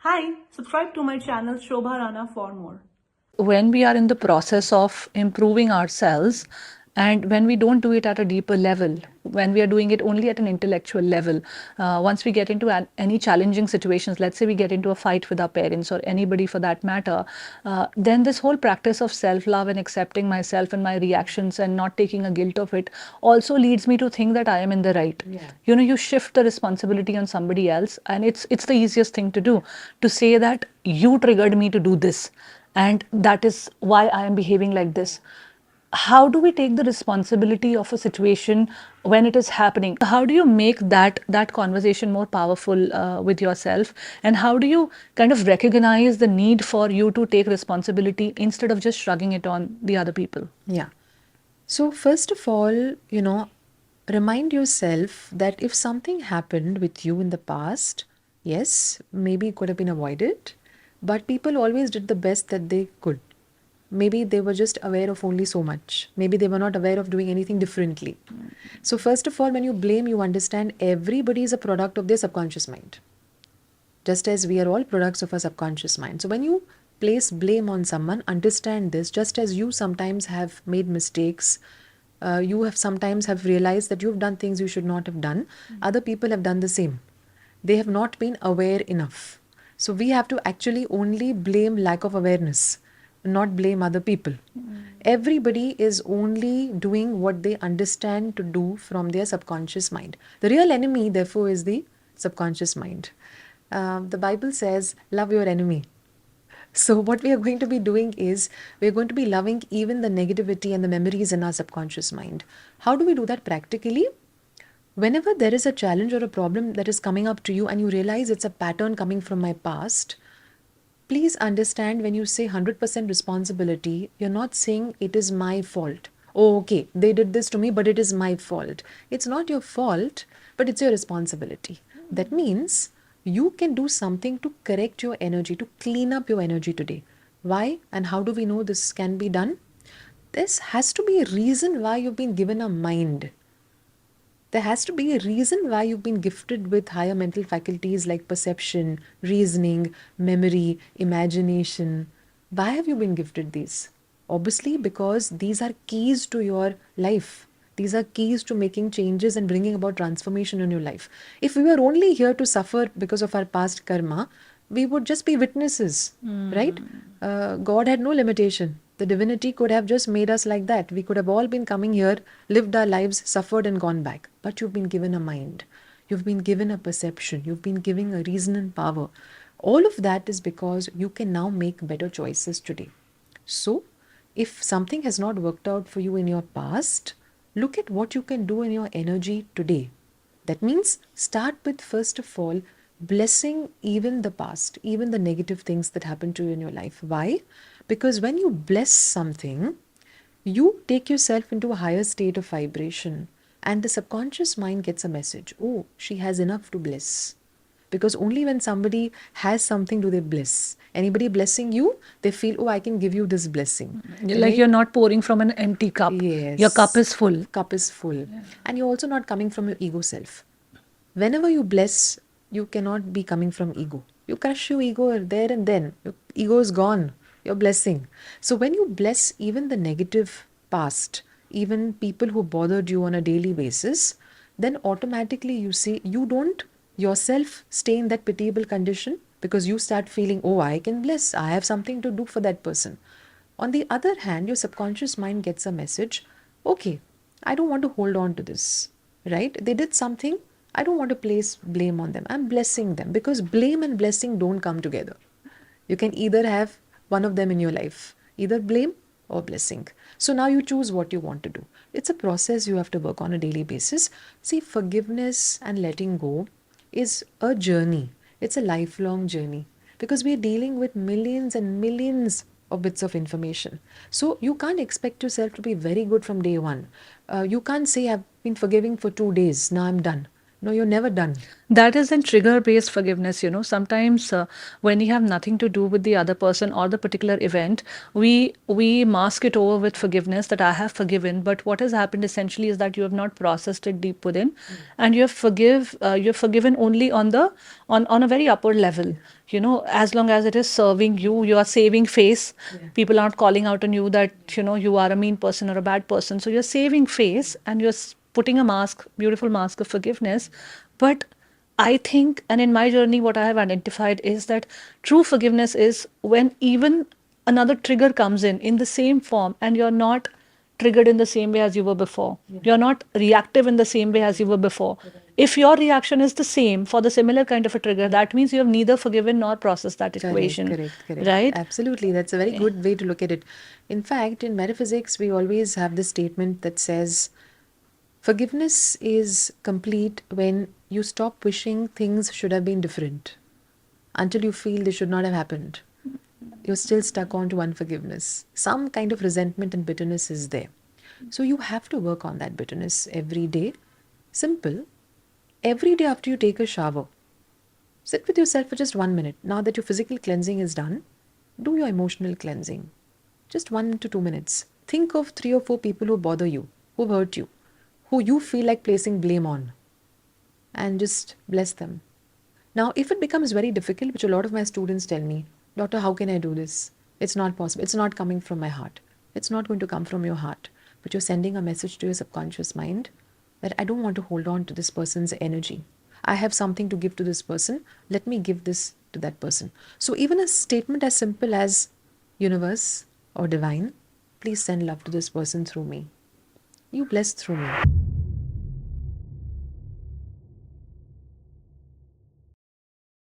Hi, subscribe to my channel Shobha Rana for more. When we are in the process of improving ourselves and when we don't do it at a deeper level, when we are doing it only at an intellectual level, once we get into any challenging situations, let's say we get into a fight with our parents or anybody for that matter, then this whole practice of self love and accepting myself and my reactions and not taking a guilt of it also leads me to think that I am in the right. Yeah. You shift the responsibility on somebody else, and it's the easiest thing to do, to say that you triggered me to do this and that is why I am behaving like this. How do we take the responsibility of a situation when it is happening? How do you make that conversation more powerful with yourself, and how do you kind of recognize the need for you to take responsibility instead of just shrugging it on the other people? Yeah. So, first of all, remind yourself that if something happened with you in the past, yes, maybe it could have been avoided, but people always did the best that they could. Maybe they were just aware of only so much. Maybe they were not aware of doing anything differently. So, first of all, when you blame, you understand everybody is a product of their subconscious mind, just as we are all products of our subconscious mind. So when you place blame on someone, understand this, just as you sometimes have made mistakes, you have sometimes have realized that you've done things you should not have done. Other people have done the same. They have not been aware enough. So we have to actually only blame lack of awareness, not blame other people. Everybody is only doing what they understand to do from their subconscious mind. The real enemy, therefore, is the subconscious mind. The Bible says, love your enemy. So, what we are going to be doing is we are going to be loving even the negativity and the memories in our subconscious mind. How do we do that practically? Whenever there is a challenge or a problem that is coming up to you and you realize it's a pattern coming from my past, please understand, when you say 100% responsibility, you're not saying it is my fault. Oh, okay, they did this to me, but it is my fault. It's not your fault, but it's your responsibility. That means you can do something to correct your energy, to clean up your energy today. Why and how do we know this can be done? This has to be a reason why you've been given a mind. There has to be a reason why you've been gifted with higher mental faculties like perception, reasoning, memory, imagination. Why have you been gifted these? Obviously, because these are keys to your life. These are keys to making changes and bringing about transformation in your life. If we were only here to suffer because of our past karma, we would just be witnesses, right? God had no limitation. The divinity could have just made us like that. We could have all been coming here, lived our lives, suffered, and gone back. But you've been given a mind. You've been given a perception. You've been given a reason and power. All of that is because you can now make better choices today. So, if something has not worked out for you in your past, look at what you can do in your energy today. That means start with, first of all, blessing even the past, even the negative things that happen to you in your life. Why? Because when you bless something, you take yourself into a higher state of vibration, and the subconscious mind gets a message. Oh, she has enough to bless. Because only when somebody has something do they bless. Anybody blessing you, they feel, oh, I can give you this blessing. Like you're not pouring from an empty cup. Your cup Yes, is full. cup is full. And you're also not coming from your ego self. Whenever you bless, you cannot be coming from ego. You crush your ego there and then. Your ego is gone. You're blessing. So when you bless even the negative past, even people who bothered you on a daily basis, then automatically you say you don't yourself stay in that pitiable condition, because you start feeling, oh, I can bless. I have something to do for that person. On the other hand, your subconscious mind gets a message, okay, I don't want to hold on to this, right? They did something, I don't want to place blame on them. I'm blessing them, because blame and blessing don't come together. You can either have one of them in your life, either blame or blessing. So now you choose what you want to do. It's a process you have to work on a daily basis. See, forgiveness and letting go is a journey. It's a lifelong journey, because we're dealing with millions and millions of bits of information. So you can't expect yourself to be very good from day one. You can't say, I've been forgiving for 2 days, now I'm done. No, you're never done. That is in trigger based forgiveness. Sometimes when you have nothing to do with the other person or the particular event, we mask it over with forgiveness, that I have forgiven. But what has happened essentially is that you have not processed it deep within, and you have forgiven only on a very upper level. As long as it is serving you, you are saving face. People aren't calling out on you that you are a mean person or a bad person. So you're saving face, and you're putting a mask, beautiful mask of forgiveness. But I think, and in my journey, what I have identified is that true forgiveness is when even another trigger comes in the same form, and you're not triggered in the same way as you were before. You're not reactive in the same way as you were before. If your reaction is the same for the similar kind of a trigger, that means you have neither forgiven nor processed that equation. Correct. Right? Absolutely. That's a very good way to look at it. In fact, in metaphysics, we always have this statement that says forgiveness is complete when you stop wishing things should have been different until you feel they should not have happened. You're still stuck on to unforgiveness. Some kind of resentment and bitterness is there. So you have to work on that bitterness every day. Simple. Every day after you take a shower, sit with yourself for just 1 minute. Now that your physical cleansing is done, do your emotional cleansing. Just 1 to 2 minutes. Think of 3 or 4 people who bother you, who hurt you, who you feel like placing blame on, and just bless them. Now, if it becomes very difficult, which a lot of my students tell me, Doctor, how can I do this? It's not possible. It's not coming from my heart. It's not going to come from your heart. But you're sending a message to your subconscious mind that I don't want to hold on to this person's energy. I have something to give to this person. Let me give this to that person. So even a statement as simple as universe or divine, please send love to this person through me. You bless through me.